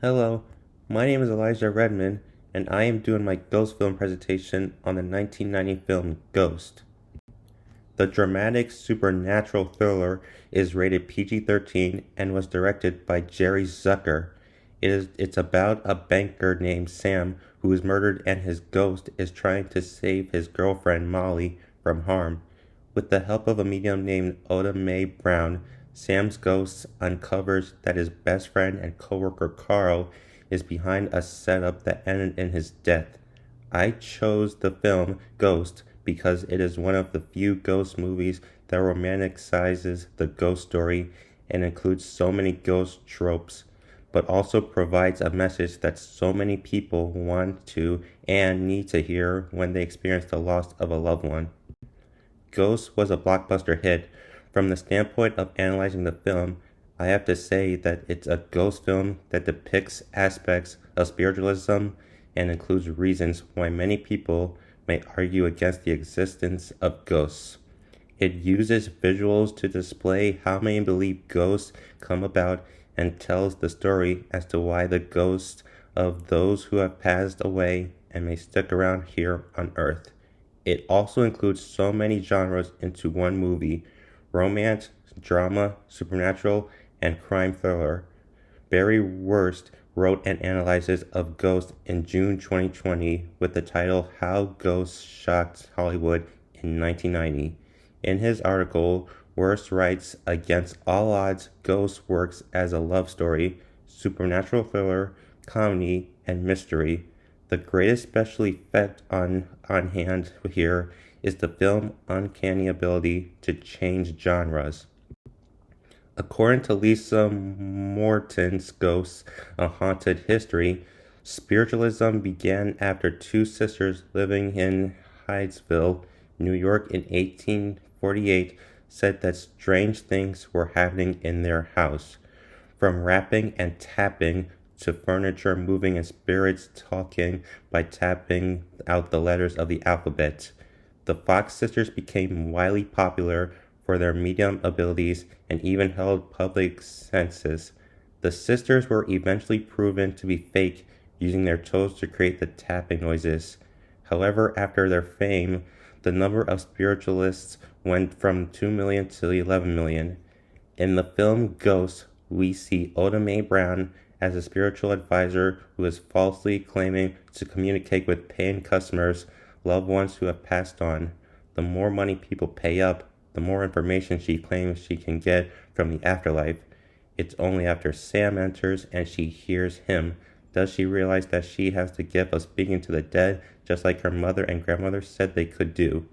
Hello, my name is Elijah Redmond, and I am doing my ghost film presentation on the 1990 film Ghost. The dramatic supernatural thriller is rated PG-13 and was directed by Jerry Zucker. It's about a banker named Sam who is murdered and his ghost is trying to save his girlfriend Molly from harm. With the help of a medium named Oda Mae Brown, Sam's ghost uncovers that his best friend and coworker Carl is behind a setup that ended in his death. I chose the film Ghost because it is one of the few ghost movies that romanticizes the ghost story and includes so many ghost tropes, but also provides a message that so many people want to and need to hear when they experience the loss of a loved one. Ghost was a blockbuster hit. From the standpoint of analyzing the film, I have to say that it's a ghost film that depicts aspects of spiritualism and includes reasons why many people may argue against the existence of ghosts. It uses visuals to display how many believe ghosts come about and tells the story as to why the ghosts of those who have passed away and may stick around here on Earth. It also includes so many genres into one movie: romance, drama, supernatural, and crime thriller. Barry Wurst wrote and analyzes of Ghost in June 2020 with the title How Ghosts Shocked Hollywood in 1990. In his article, Wurst writes, "Against all odds, Ghost works as a love story, supernatural thriller, comedy, and mystery. The greatest special effect on hand here is the film's uncanny ability to change genres." According to Lisa Morton's Ghosts, A Haunted History, spiritualism began after two sisters living in Hydesville, New York in 1848 said that strange things were happening in their house. From rapping and tapping to furniture moving and spirits talking by tapping out the letters of the alphabet. The Fox sisters became widely popular for their medium abilities and even held public census. The sisters were eventually proven to be fake, using their toes to create the tapping noises. However, after their fame, the number of spiritualists went from 2 million to 11 million. In the film Ghost, we see Oda Mae Brown as a spiritual advisor who is falsely claiming to communicate with paying customers, loved ones who have passed on. The more money people pay up, the more information she claims she can get from the afterlife. It's only after Sam enters and she hears him does she realize that she has the gift of speaking to the dead, just like her mother and grandmother said they could do.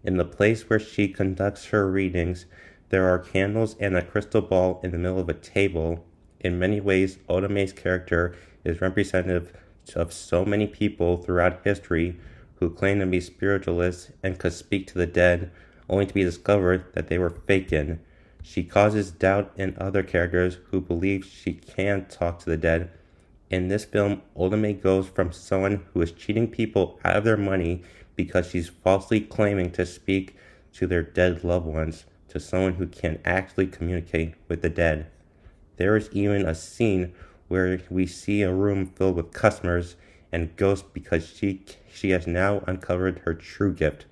In the place where she conducts her readings, there are candles and a crystal ball in the middle of a table. In many ways, Oda Mae's character is representative of so many people throughout history who claim to be spiritualists and could speak to the dead, only to be discovered that they were faking. She causes doubt in other characters who believe she can talk to the dead. In this film, Oda Mae goes from someone who is cheating people out of their money because she's falsely claiming to speak to their dead loved ones to someone who can actually communicate with the dead. There is even a scene where we see a room filled with customers and ghosts because she has now uncovered her true gift.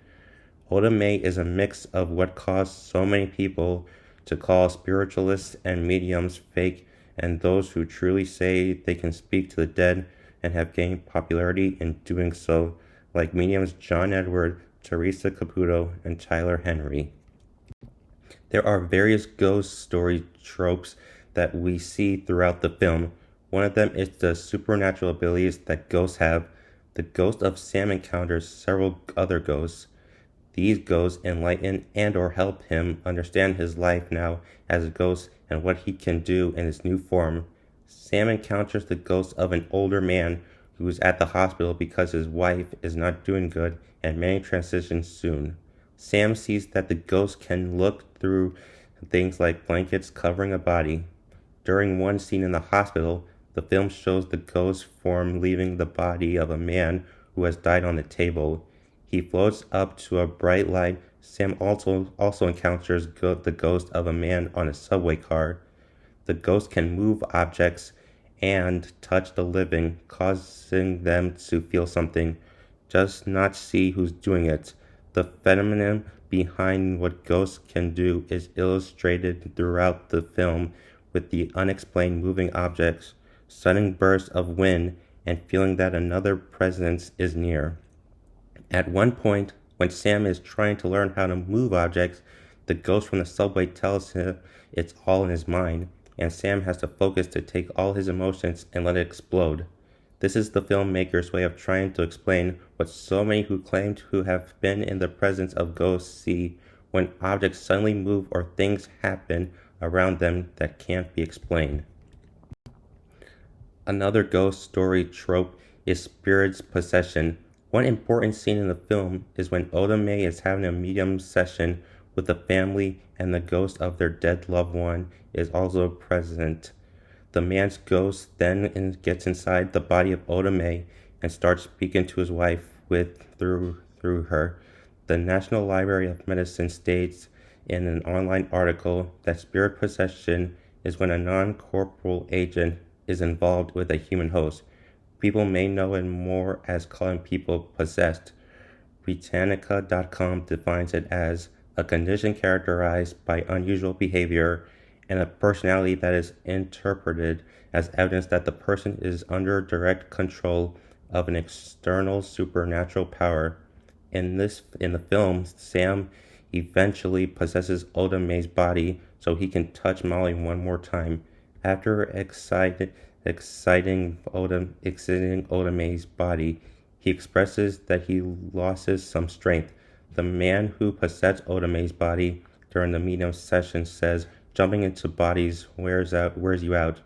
Oda Mae is a mix of what caused so many people to call spiritualists and mediums fake and those who truly say they can speak to the dead and have gained popularity in doing so, like mediums John Edward, Teresa Caputo, and Tyler Henry. There are various ghost story tropes that we see throughout the film. One of them is the supernatural abilities that ghosts have. The ghost of Sam encounters several other ghosts. These ghosts enlighten and or help him understand his life now as a ghost and what he can do in his new form. Sam encounters the ghost of an older man who is at the hospital because his wife is not doing good and may transition soon. Sam sees that the ghost can look through things like blankets covering a body. During one scene in the hospital, the film shows the ghost form leaving the body of a man who has died on the table. He floats up to a bright light. Sam also encounters the ghost of a man on a subway car. The ghost can move objects and touch the living, causing them to feel something, just not see who's doing it. The phenomenon behind what ghosts can do is illustrated throughout the film with the unexplained moving objects, sudden bursts of wind, and feeling that another presence is near. At one point, when Sam is trying to learn how to move objects, the ghost from the subway tells him it's all in his mind, and Sam has to focus to take all his emotions and let it explode. This is the filmmaker's way of trying to explain what so many who claim to have been in the presence of ghosts see when objects suddenly move or things happen around them that can't be explained. Another ghost story trope is spirit's possession. One important scene in the film is when Oda Mae is having a medium session with the family and the ghost of their dead loved one is also present. The man's ghost then gets inside the body of Oda Mae and starts speaking to his wife through her. The National Library of Medicine states in an online article that spirit possession is when a non-corporeal agent is involved with a human host. People may know it more as calling people possessed. Britannica.com defines it as a condition characterized by unusual behavior and a personality that is interpreted as evidence that the person is under direct control of an external supernatural power. In the film, Sam eventually possesses Oda Mae's body so he can touch Molly one more time. After exciting Oda Mae's body, he expresses that he loses some strength. The man who possessed Oda Mae's body during the medium session says, "Jumping into bodies wears you out."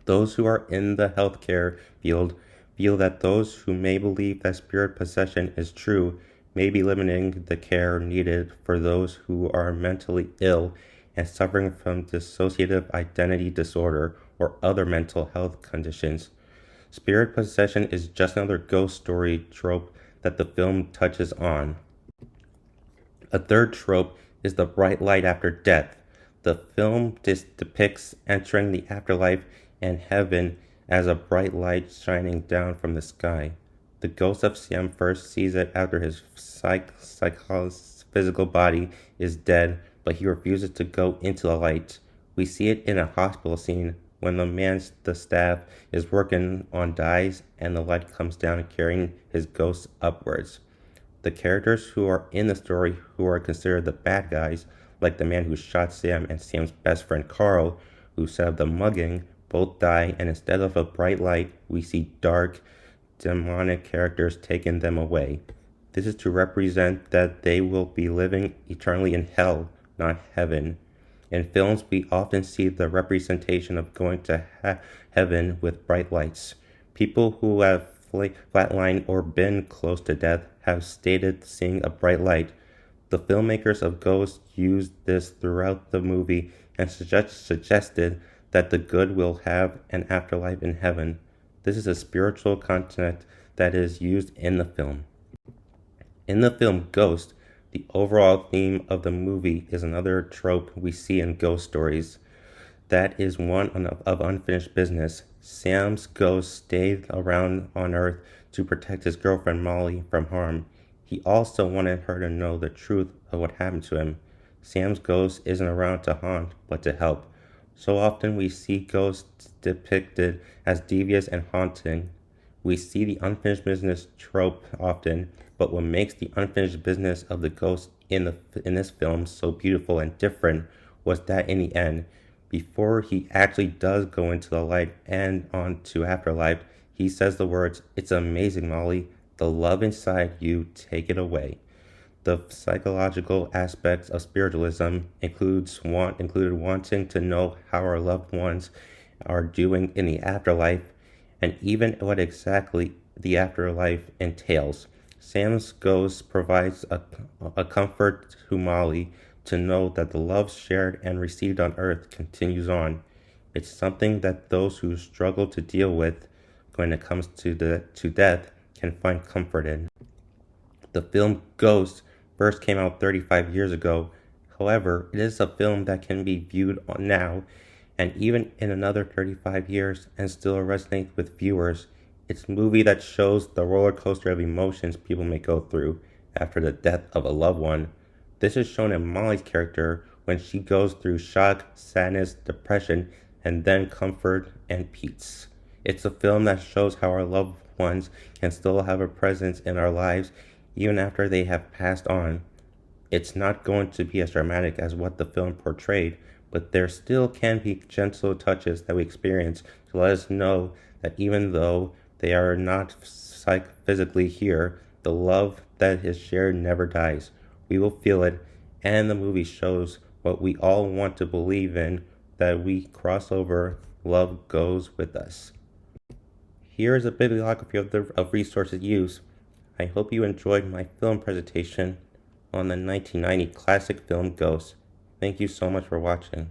Those who are in the healthcare field feel that those who may believe that spirit possession is true may be limiting the care needed for those who are mentally ill and suffering from dissociative identity disorder or other mental health conditions. Spirit possession is just another ghost story trope that the film touches on. A third trope is the bright light after death. The film depicts entering the afterlife and heaven as a bright light shining down from the sky. The ghost of Sam first sees it after his physical body is dead, but he refuses to go into the light. We see it in a hospital scene when the staff is working on dyes and the light comes down carrying his ghost upwards. The characters who are in the story who are considered the bad guys, like the man who shot Sam and Sam's best friend Carl, who set up the mugging, both die, and instead of a bright light, we see dark, demonic characters taking them away. This is to represent that they will be living eternally in hell, not heaven. In films, we often see the representation of going to heaven with bright lights. People who have flatlined or been close to death have stated seeing a bright light. The filmmakers of Ghost used this throughout the movie and suggested that the good will have an afterlife in heaven. This is a spiritual concept that is used in the film. In the film Ghost, the overall theme of the movie is another trope we see in ghost stories. That is one of unfinished business. Sam's ghost stayed around on Earth to protect his girlfriend Molly from harm. He also wanted her to know the truth of what happened to him. Sam's ghost isn't around to haunt, but to help. So often we see ghosts depicted as devious and haunting. We see the unfinished business trope often, but what makes the unfinished business of the ghost in this film so beautiful and different was that in the end, before he actually does go into the light and on to afterlife, he says the words, "It's amazing, Molly. The love inside you, take it away." The psychological aspects of spiritualism included wanting to know how our loved ones are doing in the afterlife and even what exactly the afterlife entails. Sam's ghost provides a comfort to Molly to know that the love shared and received on earth continues on. It's something that those who struggle to deal with when it comes to death can find comfort in. The film Ghost first came out 35 years ago. However, it is a film that can be viewed now and even in another 35 years and still resonates with viewers. It's a movie that shows the roller coaster of emotions people may go through after the death of a loved one. This is shown in Molly's character when she goes through shock, sadness, depression, and then comfort and peace. It's a film that shows how our loved ones can still have a presence in our lives even after they have passed on. It's not going to be as dramatic as what the film portrayed, but there still can be gentle touches that we experience to let us know that even though they are not physically here, the love that is shared never dies. We will feel it, and the movie shows what we all want to believe in, that we cross over, love goes with us. Here is a bibliography of resources used. I hope you enjoyed my film presentation on the 1990 classic film Ghost. Thank you so much for watching.